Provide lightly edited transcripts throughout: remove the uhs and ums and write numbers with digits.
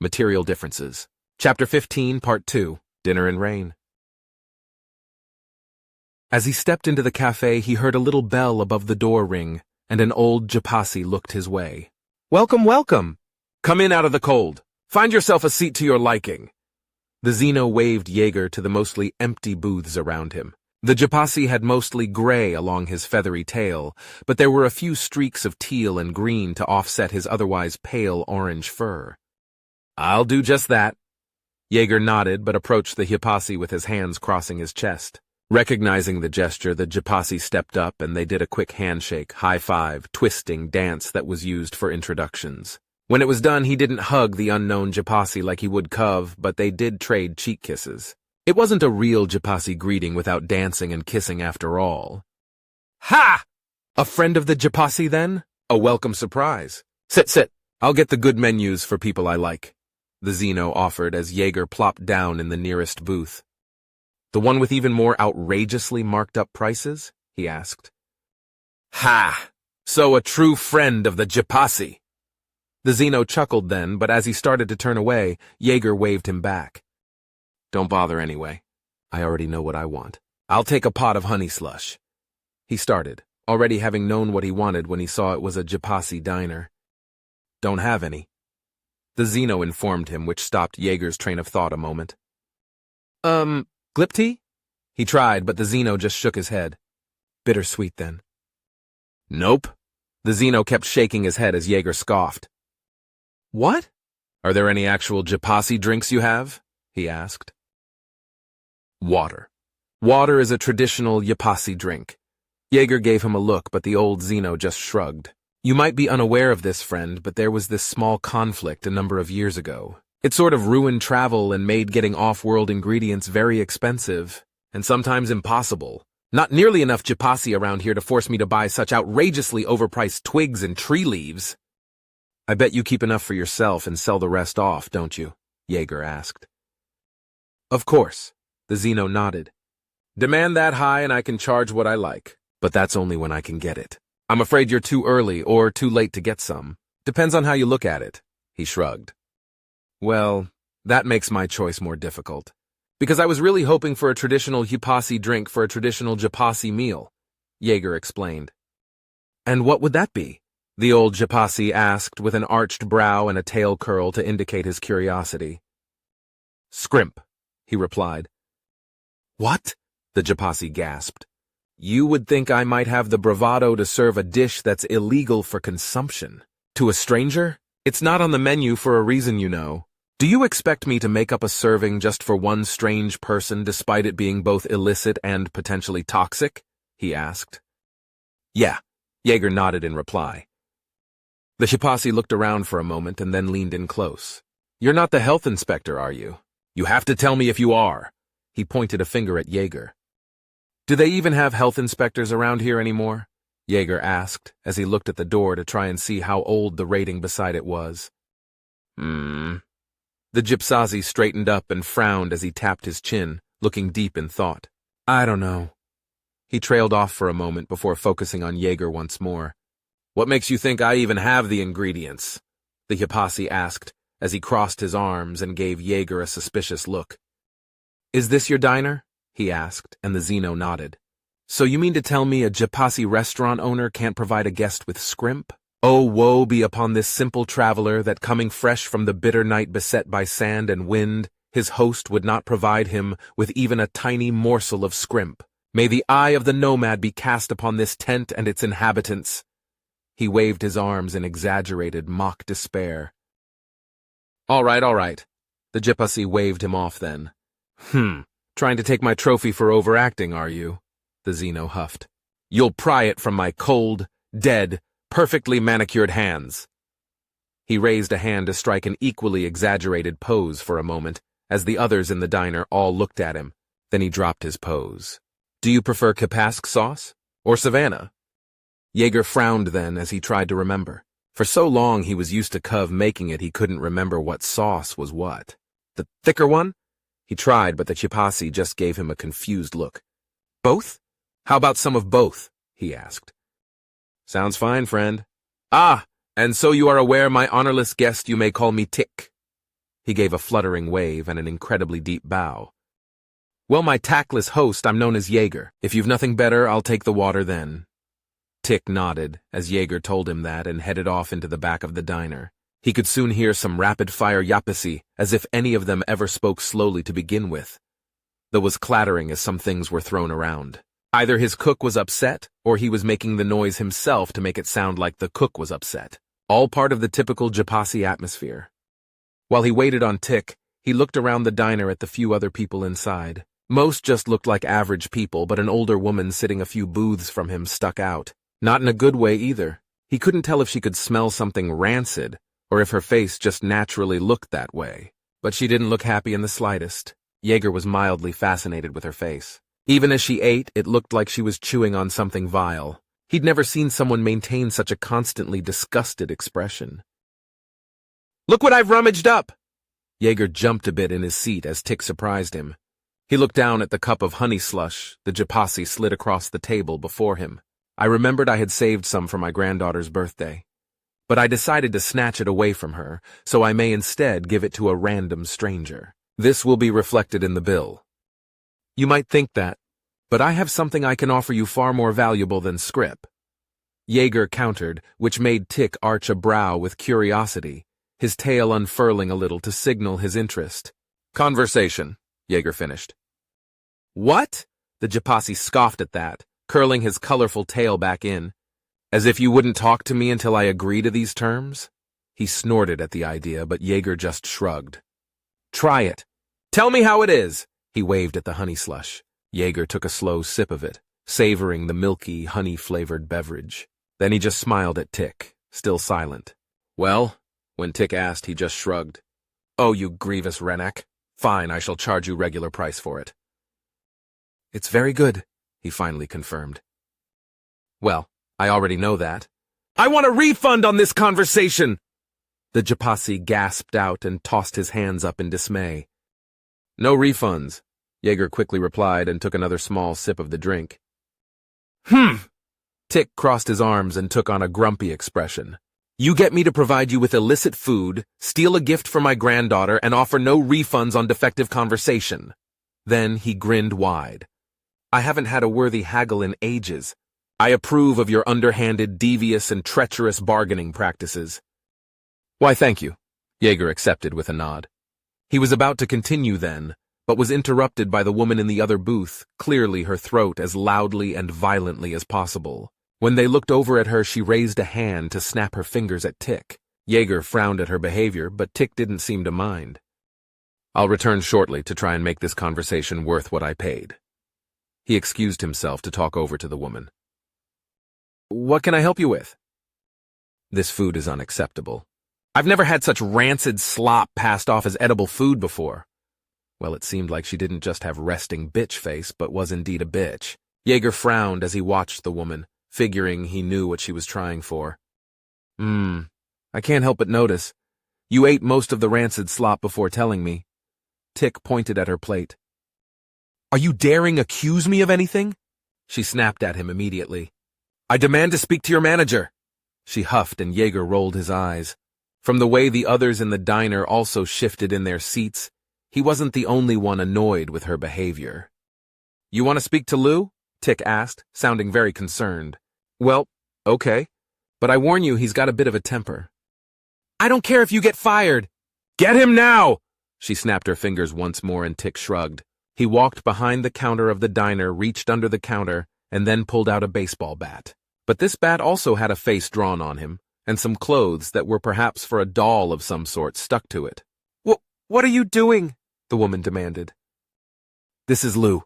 Material Differences. Chapter 15, Part 2, Dinner and Rain. As he stepped into the cafe, he heard a little bell above the door ring, and an old Japasi looked his way. "Welcome, welcome! Come in out of the cold. Find yourself a seat to your liking." The Zeno waved Jaeger to the mostly empty booths around him. The Japasi had mostly gray along his feathery tail, but there were a few streaks of teal and green to offset his otherwise pale orange fur. "I'll do just that." Jaeger nodded but approached the Japasi with his hands crossing his chest. Recognizing the gesture, the Japasi stepped up and they did a quick handshake, high-five, twisting dance that was used for introductions. When it was done, he didn't hug the unknown Japasi like he would Cov, but they did trade cheek kisses. It wasn't a real Japasi greeting without dancing and kissing after all. "Ha! A friend of the Japasi, then? A welcome surprise. Sit. I'll get the good menus for people I like," the Zeno offered as Jaeger plopped down in the nearest booth. "The one with even more outrageously marked-up prices?" he asked. "Ha! So a true friend of the Japasi." The Zeno chuckled then, but as he started to turn away, Jaeger waved him back. "Don't bother anyway. I already know what I want. I'll take a pot of honey slush." He started, already having known what he wanted when he saw it was a Japasi diner. "Don't have any," the Zeno informed him, which stopped Jaeger's train of thought a moment. Glip tea?" He tried, but the Zeno just shook his head. "Bittersweet, then." "Nope." The Zeno kept shaking his head as Jaeger scoffed. "What? Are there any actual Japasi drinks you have?" he asked. "Water. Water is a traditional Japasi drink." Jaeger gave him a look, but the old Zeno just shrugged. "You might be unaware of this, friend, but there was this small conflict a number of years ago. It sort of ruined travel and made getting off-world ingredients very expensive, and sometimes impossible. Not nearly enough Japasi around here to force me to buy such outrageously overpriced twigs and tree leaves." "I bet you keep enough for yourself and sell the rest off, don't you?" Jaeger asked. "Of course," the Zeno nodded. "Demand that high and I can charge what I like, but that's only when I can get it. I'm afraid you're too early or too late to get some. Depends on how you look at it," he shrugged. "Well, that makes my choice more difficult, because I was really hoping for a traditional Japasi drink for a traditional Japasi meal," Jaeger explained. "And what would that be?" the old Japasi asked with an arched brow and a tail curl to indicate his curiosity. "Scrimp," he replied. "What?" the Japasi gasped. "You would think I might have the bravado to serve a dish that's illegal for consumption. To a stranger? It's not on the menu for a reason, you know. Do you expect me to make up a serving just for one strange person despite it being both illicit and potentially toxic?" he asked. "Yeah," Jaeger nodded in reply. The Japasi looked around for a moment and then leaned in close. "You're not the health inspector, are you? You have to tell me if you are." He pointed a finger at Jaeger. "Do they even have health inspectors around here anymore?" Jaeger asked as he looked at the door to try and see how old the rating beside it was. The Japasi straightened up and frowned as he tapped his chin, looking deep in thought. "I don't know." He trailed off for a moment before focusing on Jaeger once more. "What makes you think I even have the ingredients?" the Japasi asked as he crossed his arms and gave Jaeger a suspicious look. "Is this your diner?" he asked, and the Zeno nodded. "So you mean to tell me a Japasi restaurant owner can't provide a guest with scrimp? Oh, woe be upon this simple traveler that coming fresh from the bitter night beset by sand and wind, his host would not provide him with even a tiny morsel of scrimp. May the eye of the nomad be cast upon this tent and its inhabitants." He waved his arms in exaggerated mock despair. All right. The Japasi waved him off then. Trying to take my trophy for overacting, are you?" the Zeno huffed. "You'll pry it from my cold, dead, perfectly manicured hands." He raised a hand to strike an equally exaggerated pose for a moment, as the others in the diner all looked at him. Then he dropped his pose. "Do you prefer Capask sauce? Or Savannah?" Jaeger frowned then as he tried to remember. For so long he was used to Cov making it he couldn't remember what sauce was what. "The thicker one?" He tried, but the Japasi just gave him a confused look. "Both? How about some of both?" he asked. "Sounds fine, friend." "Ah, and so you are aware, my honorless guest, you may call me Tick." He gave a fluttering wave and an incredibly deep bow. Well, my tactless host, I'm known as Jaeger. If you've nothing better, I'll take the water then. Tick nodded as Jaeger told him that and headed off into the back of the diner. He could soon hear some rapid-fire yapasi, as if any of them ever spoke slowly to begin with. There was clattering as some things were thrown around. Either his cook was upset, or he was making the noise himself to make it sound like the cook was upset. All part of the typical Japasi atmosphere. While he waited on Tick, he looked around the diner at the few other people inside. Most just looked like average people, but an older woman sitting a few booths from him stuck out. Not in a good way either. He couldn't tell if she could smell something rancid, or if her face just naturally looked that way. But she didn't look happy in the slightest. Jaeger was mildly fascinated with her face. Even as she ate, it looked like she was chewing on something vile. He'd never seen someone maintain such a constantly disgusted expression. Look what I've rummaged up! Jaeger jumped a bit in his seat as Tick surprised him. He looked down at the cup of honey slush the Japasi slid across the table before him. I remembered I had saved some for my granddaughter's birthday. But I decided to snatch it away from her, so I may instead give it to a random stranger. This will be reflected in the bill. You might think that, but I have something I can offer you far more valuable than scrip. Jaeger countered, which made Tick arch a brow with curiosity, his tail unfurling a little to signal his interest. Conversation, Jaeger finished. What? The Japasi scoffed at that, curling his colorful tail back in. As if you wouldn't talk to me until I agree to these terms? He snorted at the idea, but Jaeger just shrugged. Try it. Tell me how it is. He waved at the honey slush. Jaeger took a slow sip of it, savoring the milky, honey-flavored beverage. Then he just smiled at Tick, still silent. Well, when Tick asked, he just shrugged. Oh, you grievous Renak. Fine, I shall charge you regular price for it. It's very good, he finally confirmed. Well, I already know that. I want a refund on this conversation! The Japasi gasped out and tossed his hands up in dismay. No refunds, Jaeger quickly replied and took another small sip of the drink. Tick crossed his arms and took on a grumpy expression. You get me to provide you with illicit food, steal a gift for my granddaughter, and offer no refunds on defective conversation. Then he grinned wide. I haven't had a worthy haggle in ages. I approve of your underhanded, devious, and treacherous bargaining practices. Why, thank you, Jaeger accepted with a nod. He was about to continue then, but was interrupted by the woman in the other booth, clearly her throat as loudly and violently as possible. When they looked over at her, she raised a hand to snap her fingers at Tick. Jaeger frowned at her behavior, but Tick didn't seem to mind. I'll return shortly to try and make this conversation worth what I paid. He excused himself to talk over to the woman. What can I help you with? This food is unacceptable. I've never had such rancid slop passed off as edible food before. Well, it seemed like she didn't just have resting bitch face, but was indeed a bitch. Jaeger frowned as he watched the woman, figuring he knew what she was trying for. I can't help but notice. You ate most of the rancid slop before telling me. Tick pointed at her plate. Are you daring accuse me of anything? She snapped at him immediately. I demand to speak to your manager. She huffed and Jaeger rolled his eyes. From the way the others in the diner also shifted in their seats, he wasn't the only one annoyed with her behavior. You want to speak to Lou? Tick asked, sounding very concerned. Well, okay, but I warn you he's got a bit of a temper. I don't care if you get fired. Get him now! She snapped her fingers once more and Tick shrugged. He walked behind the counter of the diner, reached under the counter, and then pulled out a baseball bat. But this bat also had a face drawn on him, and some clothes that were perhaps for a doll of some sort stuck to it. What are you doing? The woman demanded. This is Lou.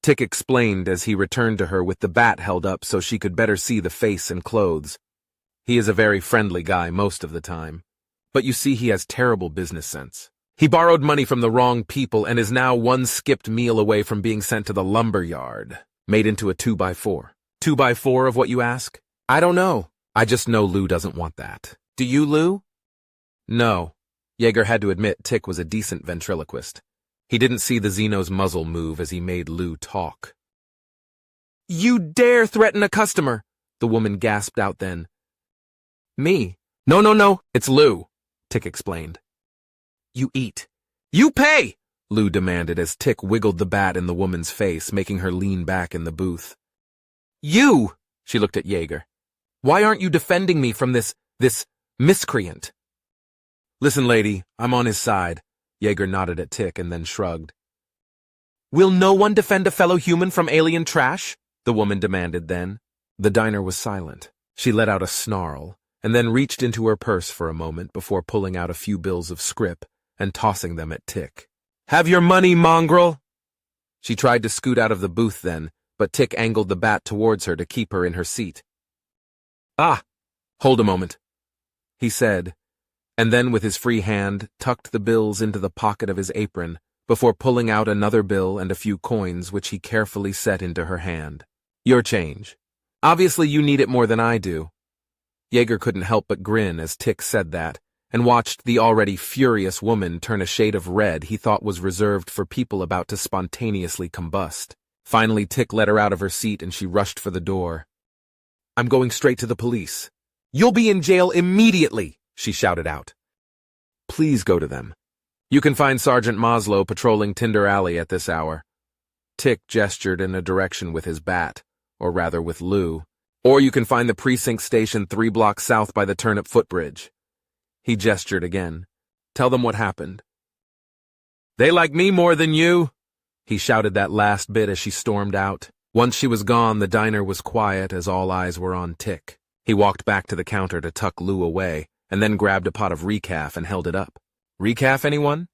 Tick explained as he returned to her with the bat held up so she could better see the face and clothes. He is a very friendly guy most of the time, but you see he has terrible business sense. He borrowed money from the wrong people and is now one skipped meal away from being sent to the lumber yard, made into a 2x4. 2x4 of what you ask? I don't know. I just know Lou doesn't want that. Do you, Lou? No. Jaeger had to admit Tick was a decent ventriloquist. He didn't see the Xeno's muzzle move as he made Lou talk. You dare threaten a customer, the woman gasped out then. Me? No, it's Lou, Tick explained. you eat. You pay! Lou demanded as Tick wiggled the bat in the woman's face, making her lean back in the booth. You! She looked at Yeager. Why aren't you defending me from this miscreant? Listen, lady, I'm on his side. Yeager nodded at Tick and then shrugged. Will no one defend a fellow human from alien trash? The woman demanded then. The diner was silent. She let out a snarl, and then reached into her purse for a moment before pulling out a few bills of scrip and tossing them at Tick. Have your money, mongrel! She tried to scoot out of the booth then, but Tick angled the bat towards her to keep her in her seat. Ah, hold a moment, he said, and then with his free hand tucked the bills into the pocket of his apron before pulling out another bill and a few coins which he carefully set into her hand. Your change. Obviously you need it more than I do. Yeager couldn't help but grin as Tick said that, and watched the already furious woman turn a shade of red he thought was reserved for people about to spontaneously combust. Finally, Tick let her out of her seat and she rushed for the door. I'm going straight to the police. You'll be in jail immediately, she shouted out. Please go to them. You can find Sergeant Maslow patrolling Tinder Alley at this hour. Tick gestured in a direction with his bat, or rather with Lou. Or you can find the precinct station 3 blocks south by the turnip footbridge. He gestured again. Tell them what happened. They like me more than you. He shouted that last bit as she stormed out. Once she was gone, the diner was quiet as all eyes were on Tick. He walked back to the counter to tuck Lou away, and then grabbed a pot of recaf and held it up. Recaf, anyone?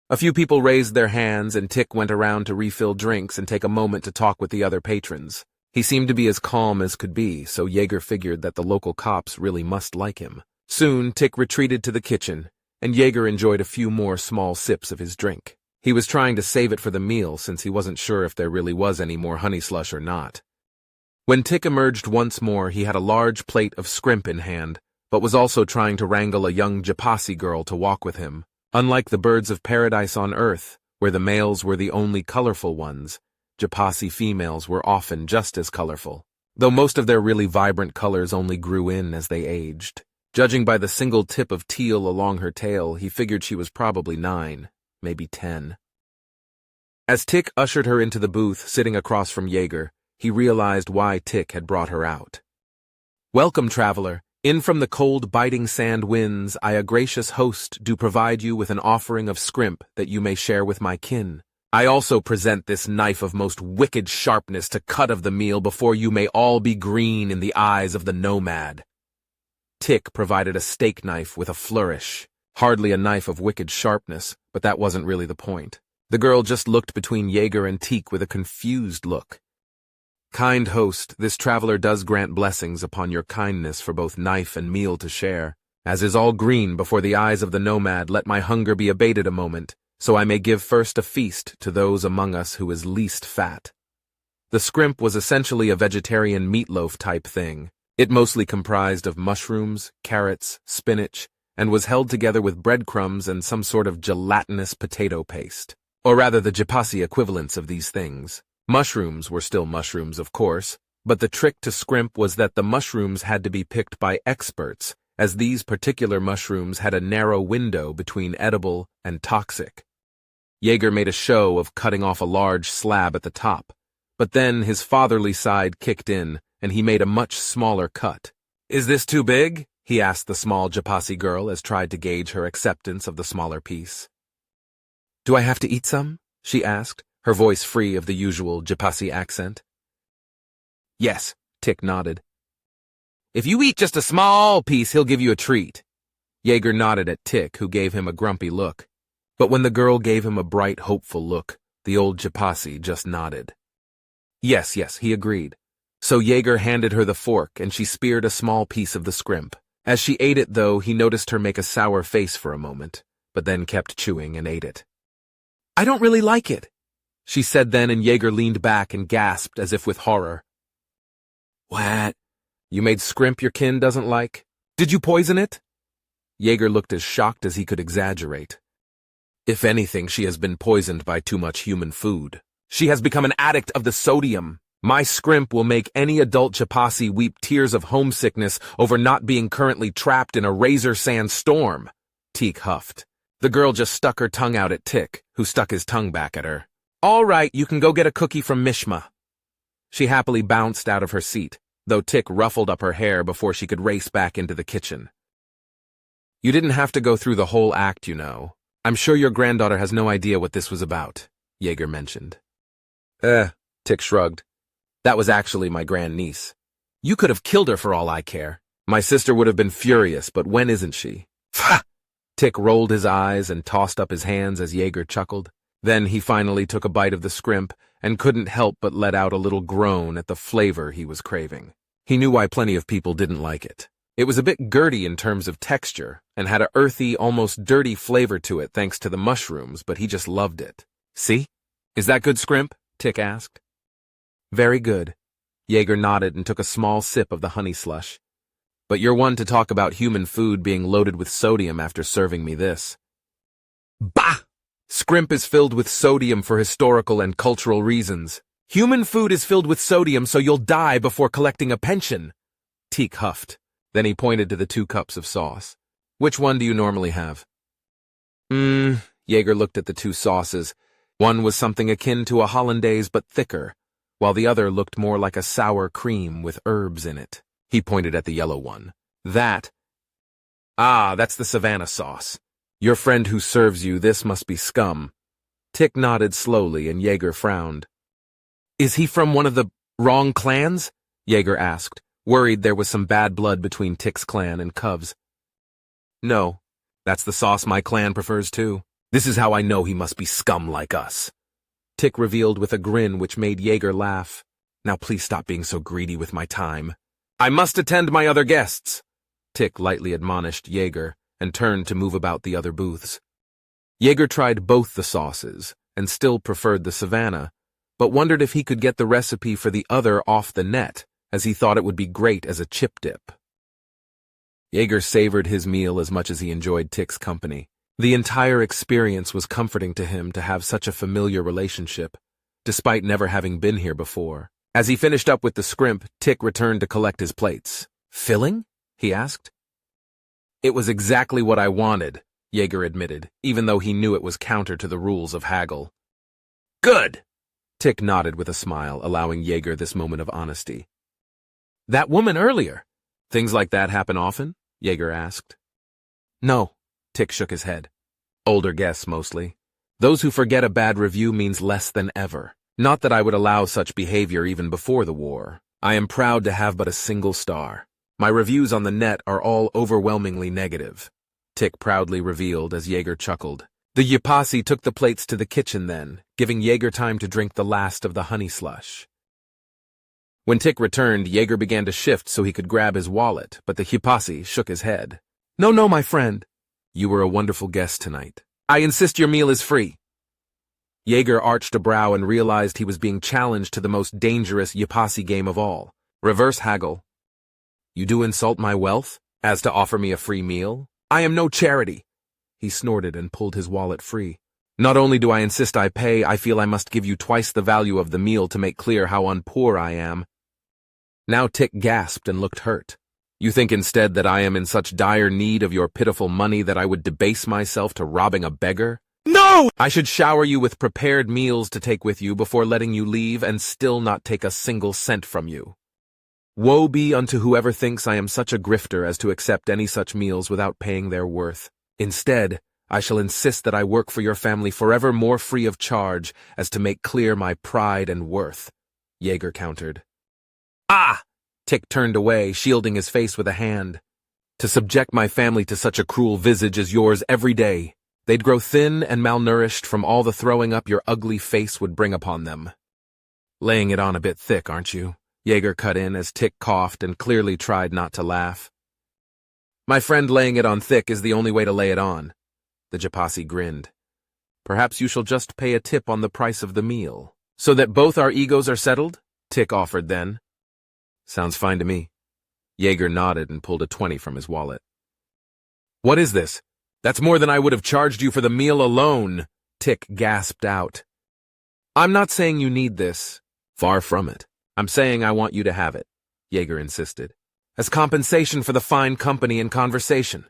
A few people raised their hands, and Tick went around to refill drinks and take a moment to talk with the other patrons. He seemed to be as calm as could be, so Yeager figured that the local cops really must like him. Soon, Tick retreated to the kitchen, and Yeager enjoyed a few more small sips of his drink. He was trying to save it for the meal since he wasn't sure if there really was any more honey slush or not. When Tick emerged once more, he had a large plate of scrimp in hand, but was also trying to wrangle a young Japasi girl to walk with him. Unlike the birds of paradise on Earth, where the males were the only colorful ones, Japasi females were often just as colorful, though most of their really vibrant colors only grew in as they aged. Judging by the single tip of teal along her tail, he figured she was probably 9, maybe 10. As Tick ushered her into the booth sitting across from Yeager, he realized why Tick had brought her out. Welcome, traveler. In from the cold, biting sand winds, I, a gracious host, do provide you with an offering of scrimp that you may share with my kin. I also present this knife of most wicked sharpness to cut of the meal before you may all be green in the eyes of the nomad. Tick provided a steak knife with a flourish. Hardly a knife of wicked sharpness, but that wasn't really the point. The girl just looked between Yeager and Tick with a confused look. Kind host, this traveler does grant blessings upon your kindness for both knife and meal to share. As is all green before the eyes of the nomad, let my hunger be abated a moment, so I may give first a feast to those among us who is least fat. The scrimp was essentially a vegetarian meatloaf type thing. It mostly comprised of mushrooms, carrots, spinach, and was held together with breadcrumbs and some sort of gelatinous potato paste. Or rather the Japasi equivalents of these things. Mushrooms were still mushrooms, of course, but the trick to scrimp was that the mushrooms had to be picked by experts, as these particular mushrooms had a narrow window between edible and toxic. Yeager made a show of cutting off a large slab at the top, but then his fatherly side kicked in, and he made a much smaller cut. Is this too big? He asked the small Japasi girl as tried to gauge her acceptance of the smaller piece. Do I have to eat some? She asked, her voice free of the usual Japasi accent. Yes, Tick nodded. If you eat just a small piece, he'll give you a treat. Yeager nodded at Tick, who gave him a grumpy look. But when the girl gave him a bright, hopeful look, the old Japasi just nodded. Yes, he agreed. So Yeager handed her the fork, and she speared a small piece of the scrimp. As she ate it, though, he noticed her make a sour face for a moment, but then kept chewing and ate it. I don't really like it, she said then, and Yeager leaned back and gasped as if with horror. What? You made scrimp your kin doesn't like? Did you poison it? Yeager looked as shocked as he could exaggerate. If anything, she has been poisoned by too much human food. She has become an addict of the sodium. My scrimp will make any adult Japasi weep tears of homesickness over not being currently trapped in a razor sand storm, Tick huffed. The girl just stuck her tongue out at Tick, who stuck his tongue back at her. All right, you can go get a cookie from Mishma. She happily bounced out of her seat, though Tick ruffled up her hair before she could race back into the kitchen. You didn't have to go through the whole act, you know. I'm sure your granddaughter has no idea what this was about, Jaeger mentioned. Tick shrugged. That was actually my grandniece. You could have killed her for all I care. My sister would have been furious, but when isn't she? Pah! Tick rolled his eyes and tossed up his hands as Jaeger chuckled. Then he finally took a bite of the scrimp and couldn't help but let out a little groan at the flavor he was craving. He knew why plenty of people didn't like it. It was a bit girty in terms of texture and had a earthy, almost dirty flavor to it thanks to the mushrooms, but he just loved it. See? Is that good scrimp? Tick asked. Very good. Jaeger nodded and took a small sip of the honey slush. But you're one to talk about human food being loaded with sodium after serving me this. Bah! Scrimp is filled with sodium for historical and cultural reasons. Human food is filled with sodium so you'll die before collecting a pension. Teak huffed. Then he pointed to the 2 cups of sauce. Which one do you normally have? Jaeger looked at the 2 sauces. One was something akin to a hollandaise but thicker, while the other looked more like a sour cream with herbs in it. He pointed at the yellow one. That's the Savannah sauce. Your friend who serves you this must be scum. Tick nodded slowly and Jaeger frowned. Is he from one of the wrong clans? Jaeger asked, worried there was some bad blood between Tick's clan and Cub's. No, that's the sauce my clan prefers too. This is how I know he must be scum like us. Tick revealed with a grin which made Jaeger laugh. Now please stop being so greedy with my time. I must attend my other guests. Tick lightly admonished Jaeger and turned to move about the other booths. Jaeger tried both the sauces and still preferred the Savannah, but wondered if he could get the recipe for the other off the net, as he thought it would be great as a chip dip. Jaeger savored his meal as much as he enjoyed Tick's company. The entire experience was comforting to him to have such a familiar relationship, despite never having been here before. As he finished up with the scrimp, Tick returned to collect his plates. Filling? He asked. It was exactly what I wanted, Jaeger admitted, even though he knew it was counter to the rules of haggle. Good! Tick nodded with a smile, allowing Jaeger this moment of honesty. That woman earlier. Things like that happen often? Jaeger asked. No, Tick shook his head. Older guests, mostly. Those who forget a bad review means less than ever. Not that I would allow such behavior even before the war. I am proud to have but a single star. My reviews on the net are all overwhelmingly negative. Tick proudly revealed as Jaeger chuckled. The Yipasi took the plates to the kitchen then, giving Jaeger time to drink the last of the honey slush. When Tick returned, Jaeger began to shift so he could grab his wallet, but the Yipasi shook his head. No, my friend. You were a wonderful guest tonight. I insist your meal is free. Jaeger arched a brow and realized he was being challenged to the most dangerous Yipasi game of all, reverse haggle. You do insult my wealth, as to offer me a free meal? I am no charity. He snorted and pulled his wallet free. Not only do I insist I pay, I feel I must give you twice the value of the meal to make clear how unpoor I am. Now Tick gasped and looked hurt. You think instead that I am in such dire need of your pitiful money that I would debase myself to robbing a beggar? No! I should shower you with prepared meals to take with you before letting you leave and still not take a single cent from you. Woe be unto whoever thinks I am such a grifter as to accept any such meals without paying their worth. Instead, I shall insist that I work for your family forever more free of charge as to make clear my pride and worth, Jaeger countered. Ah! Tick turned away, shielding his face with a hand. To subject my family to such a cruel visage as yours every day. They'd grow thin and malnourished from all the throwing up your ugly face would bring upon them. Laying it on a bit thick, aren't you? Jaeger cut in as Tick coughed and clearly tried not to laugh. My friend, laying it on thick is the only way to lay it on. The Japasi grinned. Perhaps you shall just pay a tip on the price of the meal, so that both our egos are settled? Tick offered then. Sounds fine to me. Jaeger nodded and pulled a 20 from his wallet. What is this? That's more than I would have charged you for the meal alone, Tick gasped out. I'm not saying you need this. Far from it. I'm saying I want you to have it, Jaeger insisted, as compensation for the fine company and conversation.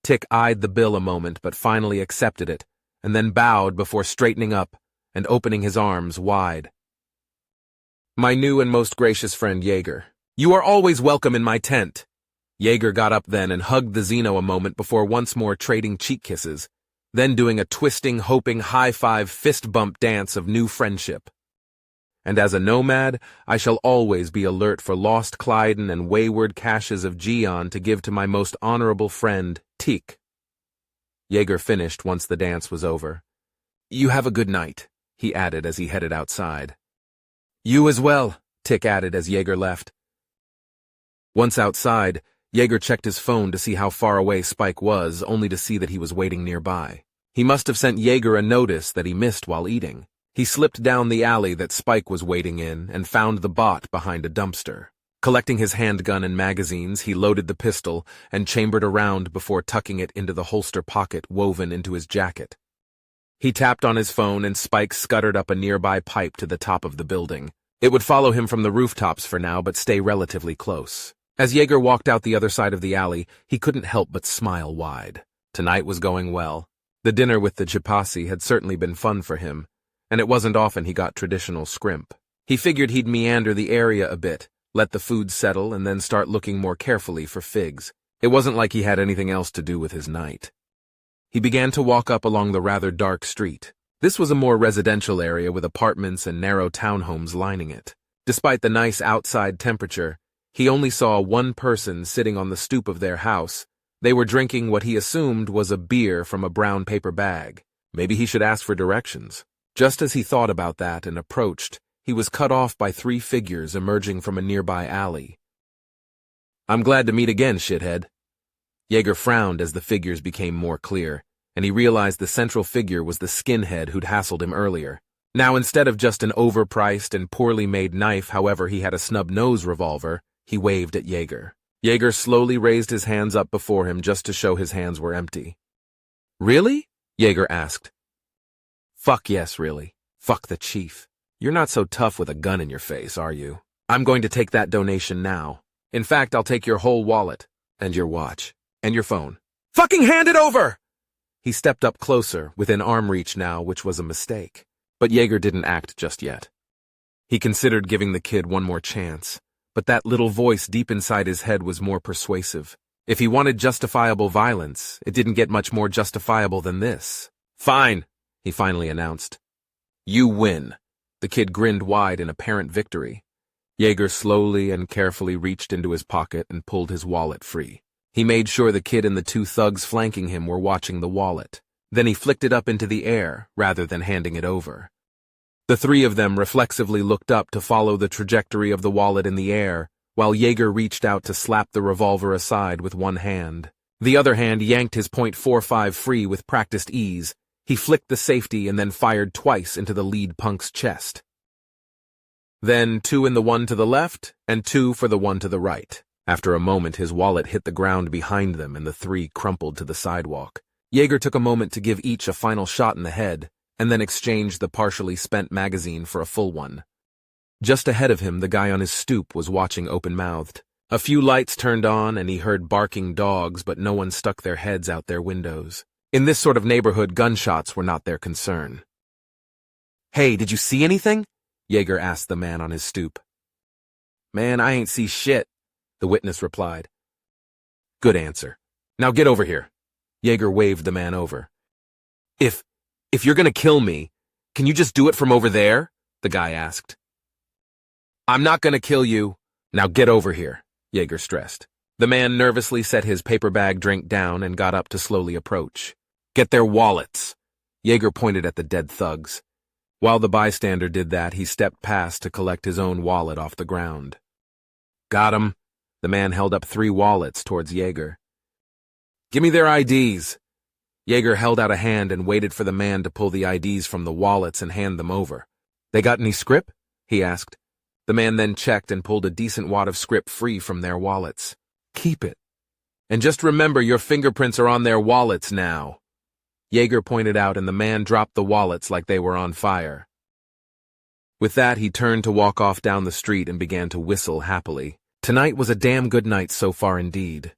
Tick eyed the bill a moment but finally accepted it, and then bowed before straightening up and opening his arms wide. "My new and most gracious friend Jaeger, you are always welcome in my tent." Jaeger got up then and hugged the Xeno a moment before once more trading cheek kisses, then doing a twisting, hoping, high-five fist bump dance of new friendship. "And as a nomad, I shall always be alert for lost Clyden and wayward caches of Geon to give to my most honorable friend, Tick." Jaeger finished once the dance was over. "You have a good night," he added as he headed outside. "You as well," Tick added as Jaeger left. Once outside, Jaeger checked his phone to see how far away Spike was, only to see that he was waiting nearby. He must have sent Jaeger a notice that he missed while eating. He slipped down the alley that Spike was waiting in and found the bot behind a dumpster. Collecting his handgun and magazines, he loaded the pistol and chambered a round before tucking it into the holster pocket woven into his jacket. He tapped on his phone and Spike scuttered up a nearby pipe to the top of the building. It would follow him from the rooftops for now, but stay relatively close. As Jaeger walked out the other side of the alley, he couldn't help but smile wide. Tonight was going well. The dinner with the Chipasi had certainly been fun for him, and it wasn't often he got traditional scrimp. He figured he'd meander the area a bit, let the food settle, and then start looking more carefully for figs. It wasn't like he had anything else to do with his night. He began to walk up along the rather dark street. This was a more residential area with apartments and narrow townhomes lining it. Despite the nice outside temperature, he only saw one person sitting on the stoop of their house. They were drinking what he assumed was a beer from a brown paper bag. Maybe he should ask for directions. Just as he thought about that and approached, he was cut off by 3 figures emerging from a nearby alley. "I'm glad to meet again, shithead." Jaeger frowned as the figures became more clear, and he realized the central figure was the skinhead who'd hassled him earlier. Now, instead of just an overpriced and poorly made knife, however, he had a snub-nose revolver. He waved at Jaeger. Jaeger slowly raised his hands up before him just to show his hands were empty. "Really?" Jaeger asked. "Fuck yes, really. Fuck the chief. You're not so tough with a gun in your face, are you? I'm going to take that donation now. In fact, I'll take your whole wallet, and your watch, and your phone. Fucking hand it over!" He stepped up closer, within arm reach now, which was a mistake. But Jaeger didn't act just yet. He considered giving the kid one more chance, but that little voice deep inside his head was more persuasive. If he wanted justifiable violence, it didn't get much more justifiable than this. "Fine," he finally announced. "You win." The kid grinned wide in apparent victory. Jaeger slowly and carefully reached into his pocket and pulled his wallet free. He made sure the kid and the 2 thugs flanking him were watching the wallet. Then he flicked it up into the air, rather than handing it over. The 3 of them reflexively looked up to follow the trajectory of the wallet in the air, while Jaeger reached out to slap the revolver aside with one hand. The other hand yanked his .45 free with practiced ease. He flicked the safety and then fired twice into the lead punk's chest. Then 2 in the one to the left, and 2 for the one to the right. After a moment, his wallet hit the ground behind them and the 3 crumpled to the sidewalk. Jaeger took a moment to give each a final shot in the head, and then exchanged the partially spent magazine for a full one. Just ahead of him, the guy on his stoop was watching open-mouthed. A few lights turned on and he heard barking dogs, but no one stuck their heads out their windows. In this sort of neighborhood, gunshots were not their concern. "Hey, did you see anything?" Jaeger asked the man on his stoop. "Man, I ain't see shit," the witness replied. "Good answer. Now get over here." Jaeger waved the man over. If you're gonna kill me, can you just do it from over there?" the guy asked. "I'm not gonna kill you. Now get over here," Jaeger stressed. The man nervously set his paper bag drink down and got up to slowly approach. "Get their wallets." Jaeger pointed at the dead thugs. While the bystander did that, he stepped past to collect his own wallet off the ground. "Got 'em." The man held up 3 wallets towards Jaeger. "Give me their IDs." Jaeger held out a hand and waited for the man to pull the IDs from the wallets and hand them over. "They got any scrip?" he asked. The man then checked and pulled a decent wad of scrip free from their wallets. "Keep it. And just remember your fingerprints are on their wallets now." Jaeger pointed out and the man dropped the wallets like they were on fire. With that, he turned to walk off down the street and began to whistle happily. Tonight was a damn good night so far indeed.